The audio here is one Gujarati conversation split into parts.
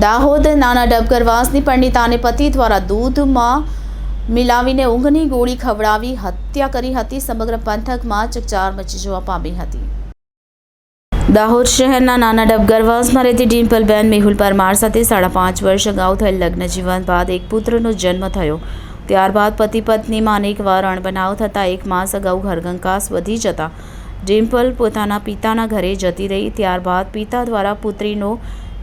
દાહોદ નાના ડબગરવાસની પંડિતાને પતિ દ્વારા દૂધમાં મિલાવીને ઊંઘની ગોળી ખવડાવી હત્યા કરી હતી. સમગ્ર પંથકમાં ચકચાર મચી જવા પામી હતી. દાહોદ શહેરના નાના ડબગરવાસમાં રહેતી ડિમ્પલબેન મેહુલ પરમાર સાથે 5.5 વર્ષ અગાઉ થયેલ લગ્ન જીવન બાદ એક પુત્રનો જન્મ થયો. ત્યારબાદ પતિ પત્નીમાં અનેકવાર અણબનાવ થતાં 1 માસ અગાઉ ઘરકંકાસ વધી જતા ડિમ્પલ પોતાના પિતાના ઘરે જતી રહી. ત્યારબાદ પિતા દ્વારા પુત્રીનો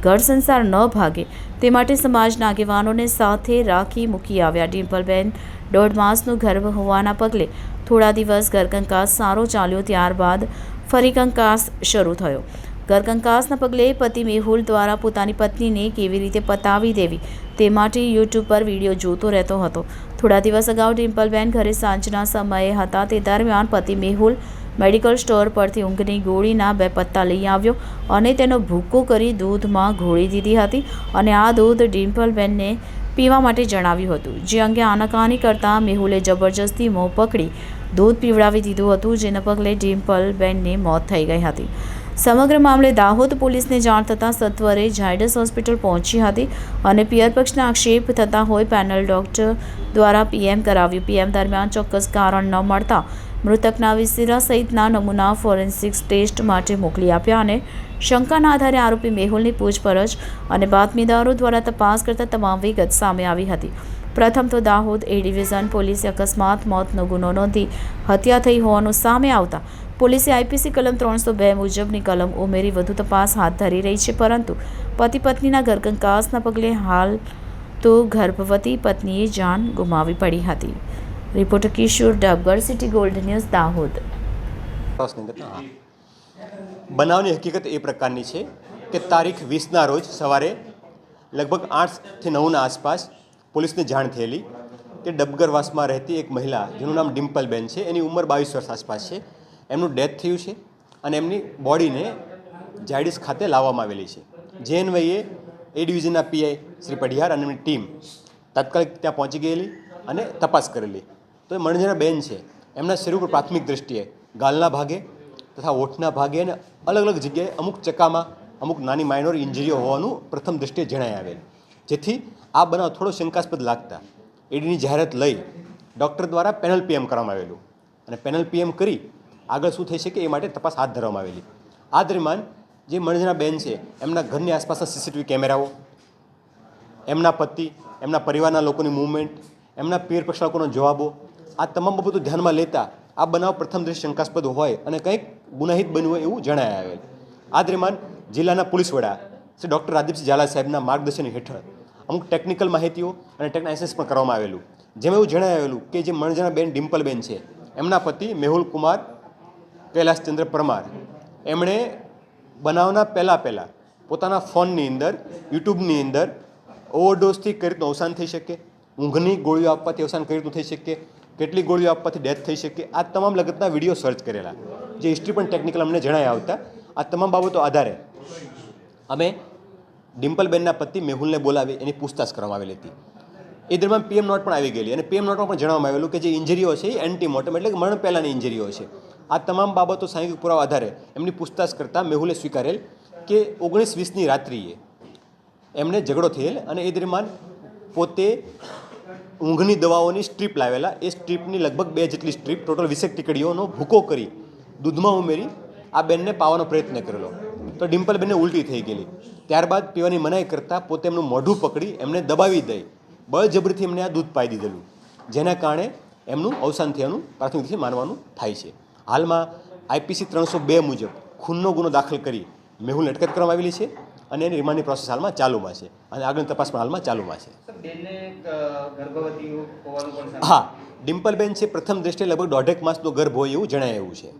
ઘર સંસાર ન ભાગે તે માટે સમાજના આગેવાનોને સાથે રાખી મૂકી આવ્યા. ડિમ્પલબેન 1.5 માસનો ગર્ભ હોવાના પગલે થોડા દિવસ ઘરકંકાસ સારો ચાલ્યો. ત્યારબાદ ફરી કંકાસ શરૂ થયો. ઘરકંકાસના પગલે પતિ મેહુલ દ્વારા પોતાની પત્નીને કેવી રીતે પતાવી દેવી તે માટે યુટ્યુબ પર વિડીયો જોતો રહેતો હતો. થોડા દિવસ અગાઉ ડિમ્પલબેન ઘરે સાંજના સમયે હતા. તે દરમિયાન પતિ મેહુલ મેડિકલ સ્ટોર પરથી ઊંઘની ગોળીના 2 પત્તા લઈ આવ્યો અને તેનો ભૂકો કરી દૂધમાં ઘોળી દીધી હતી અને આ દૂધ ડિમ્પલબેનને પીવા માટે જણાવ્યું હતું. જે અંગે આનાકાની કરતાં મેહુલે જબરજસ્તી મોં પકડી દૂધ પીવડાવી દીધું હતું, જેના પગલે ડિમ્પલબેનની મોત થઈ ગઈ હતી. સમગ્ર મામલે દાહોદ પોલીસને જાણ થતાં સત્વરે ઝાયડસ હોસ્પિટલ પહોંચી હતી અને પિયર પક્ષના આક્ષેપ થતા હોય પેનલ ડોક્ટર દ્વારા પીએમ કરાવ્યું. પીએમ દરમિયાન ચોક્કસ કારણ ન મળતા મૃતકના વિસેરા સહિતના નમૂના ફોરેન્સિક્સ ટેસ્ટ માટે મોકલી આપ્યા અને શંકાના આધારે આરોપી મેહુલની પૂછપરછ અને બાતમીદારો દ્વારા તપાસ કરતા તમામ વિગત સામે આવી હતી. પ્રથમ તો દાહોદ એ ડિવિઝન પોલીસે અકસ્માત મોતનો ગુનો નોંધી હત્યા થઈ હોવાનું સામે આવતા પોલીસે આઈપીસી કલમ 302 મુજબની કલમ ઉમેરી વધુ તપાસ હાથ ધરી રહી છે. પરંતુ પતિ પત્નીના ઘરકંકાસના પગલે હાલ તો ગર્ભવતી પત્નીએ જાન ગુમાવી પડી હતી. Reporter Kishor Dabgar, city gold news, Dahod. બનાવની હકીકત એ પ્રકારની છે કે તારીખ 20ના રોજ સવારે લગભગ 8 થી 9ના આસપાસ પોલીસને જાણ થયેલી કે ડબગરવાસમાં રહેતી એક મહિલા જેનું નામ ડિમ્પલબેન છે, એની ઉંમર 22 વર્ષ આસપાસ છે, એમનું ડેથ થયું છે અને એમની બોડીને ઝાયડસ ખાતે લાવવામાં આવેલી છે. જે અન્વયે એ ડિવિઝનના પીઆઈ શ્રી પઢિયાર અને એમની ટીમ તાત્કાલિક ત્યાં પહોંચી ગયેલી અને તપાસ કરેલી. તો એ મણજના બેન છે, એમના શરીર ઉપર પ્રાથમિક દ્રષ્ટિએ ગાલના ભાગે તથા ઓઠના ભાગે અને અલગ અલગ જગ્યાએ અમુક ચક્કામાં અમુક નાની માઇનોર ઇન્જરીઓ હોવાનું પ્રથમ દ્રષ્ટિએ જણાઈ આવેલ. જેથી આ બનાવ થોડો શંકાસ્પદ લાગતા એડીની જાહેરાત લઈ ડૉક્ટર દ્વારા પેનલ પીએમ કરવામાં આવેલું અને પેનલ પીએમ કરી આગળ શું થઈ શકે એ માટે તપાસ હાથ ધરવામાં આવેલી. આ દરમિયાન જે મણજના બેન છે એમના ઘરની આસપાસના સીસીટીવી કેમેરાઓ, એમના પતિ, એમના પરિવારના લોકોની મૂવમેન્ટ, એમના પિયર પક્ષના લોકોનો જવાબો, આ તમામ બાબતો ધ્યાનમાં લેતા આ બનાવ પ્રથમ દ્રષ્ટિએ શંકાસ્પદ હોય અને કંઈક ગુનાહિત બન્યું હોય એવું જણાય આવેલ. આ દરમિયાન જિલ્લાના પોલીસ વડા શ્રી ડૉક્ટર રાદીપસિંહ ઝાલા સાહેબના માર્ગદર્શન હેઠળ અમુક ટેકનિકલ માહિતીઓ અને ટેકનિકલ એનાલિસિસ પણ કરવામાં આવેલું. જેમાં એવું જણાય આવેલું કે જે મણજના બેન ડિમ્પલબેન છે એમના પતિ મેહુલ કુમાર કૈલાસચંદ્ર પરમાર એમણે બનાવના પહેલાં પોતાના ફોનની અંદર યુટ્યુબની અંદર ઓવરડોઝથી કઈ રીતનું અવસાન થઈ શકે, ઊંઘની ગોળીઓ આપવાથી અવસાન કઈ રીતનું થઈ શકે, કેટલી ગોળીઓ આપવાથી ડેથ થઈ શકે, આ તમામ લગતના વિડીયો સર્ચ કરેલા. જે હિસ્ટ્રી પણ ટેકનિકલ અમને જણાઈ આવતા આ તમામ બાબતો આધારે અમે ડિમ્પલબેનના પતિ મેહુલને બોલાવી એની પૂછતાછ કરવામાં આવેલી હતી. એ દરમિયાન પીએમ નોટ પણ આવી ગયેલી અને પીએમ નોટમાં પણ જણાવવામાં આવેલું કે જે ઇન્જરીઓ છે એ એન્ટીમોર્ટમ એટલે કે મરણ પહેલાંની ઇન્જરીઓ છે. આ તમામ બાબતો સાંઘિક પુરાવા આધારે એમની પૂછતાછ કરતાં મેહુલે સ્વીકારેલ કે 19-20ની રાત્રિએ એમને ઝઘડો થયેલ અને એ દરમિયાન પોતે ઊંઘની દવાઓની સ્ટ્રીપ લાવેલા. એ સ્ટ્રીપની લગભગ 2 જેટલી સ્ટ્રીપ ટોટલ 20 ટીકડીઓનો ભૂકો કરી દૂધમાં ઉમેરી આ બેનને પાવાનો પ્રયત્ન કરેલો. તો ડિમ્પલબેનને ઉલટી થઈ ગયેલી. ત્યારબાદ પીવાની મનાઈ કરતાં પોતે એમનું મોઢું પકડી એમને દબાવી દઈ બળજબરીથી એમને આ દૂધ પાઈ દીધેલું, જેના કારણે એમનું અવસાન થયાનું પ્રાથમિકથી માનવાનું થાય છે. હાલમાં આઈપીસી 302 મુજબ ખૂનનો ગુનો દાખલ કરી મેહુલને અટકાયત કરવામાં આવેલી છે અને એની રિમાન્ડની પ્રોસેસ હાલમાં ચાલુમાં છે અને આગળની તપાસ પણ હાલમાં ચાલુમાં છે. હા, ડિમ્પલબેન છે પ્રથમ દ્રષ્ટિએ લગભગ 1.5 માસનો ગર્ભ હોય એવું જણાય એવું છે.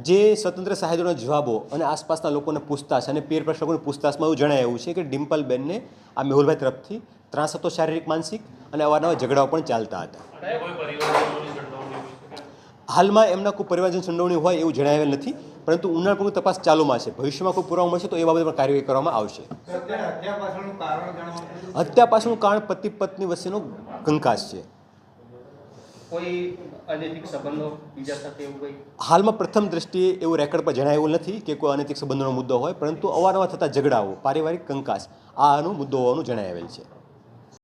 જે સ્વતંત્ર સાહેબોના જવાબો અને આસપાસના લોકોને પૂછતાછ અને પેર પ્રશ્ન લોકોની પૂછતાછમાં એવું જણાય એવું છે કે ડિમ્પલબેનને આ મેહુલભાઈ તરફથી ત્રાસ હતો, શારીરિક માનસિક, અને અવારનવાર ઝઘડાઓ પણ ચાલતા હતા. હાલમાં એમના કોઈ પરિવારજન સંડોવણી હોય એવું જણાવેલ નથી, પરંતુ ઊંડાણપૂર્વક તપાસ ચાલુમાં છે. ભવિષ્યમાં કોઈ પુરાવો મળશે તો એ બાબતે પણ કાર્યવાહી કરવામાં આવશે. હત્યા પાછળનું કારણ પતિ પત્ની વચ્ચેનો કંકાસ છે. કોઈ અનૈતિક સંબંધો બીજા સાથે એવું કંઈ? હાલમાં પ્રથમ દ્રષ્ટિએ એવું રેકોર્ડ પર જણાવેલું નથી કે કોઈ અનૈતિક સંબંધોનો મુદ્દો હોય, પરંતુ અવારનવાર થતા ઝઘડાઓ, પારિવારિક કંકાસ આનો મુદ્દો હોવાનું જણાવેલ છે.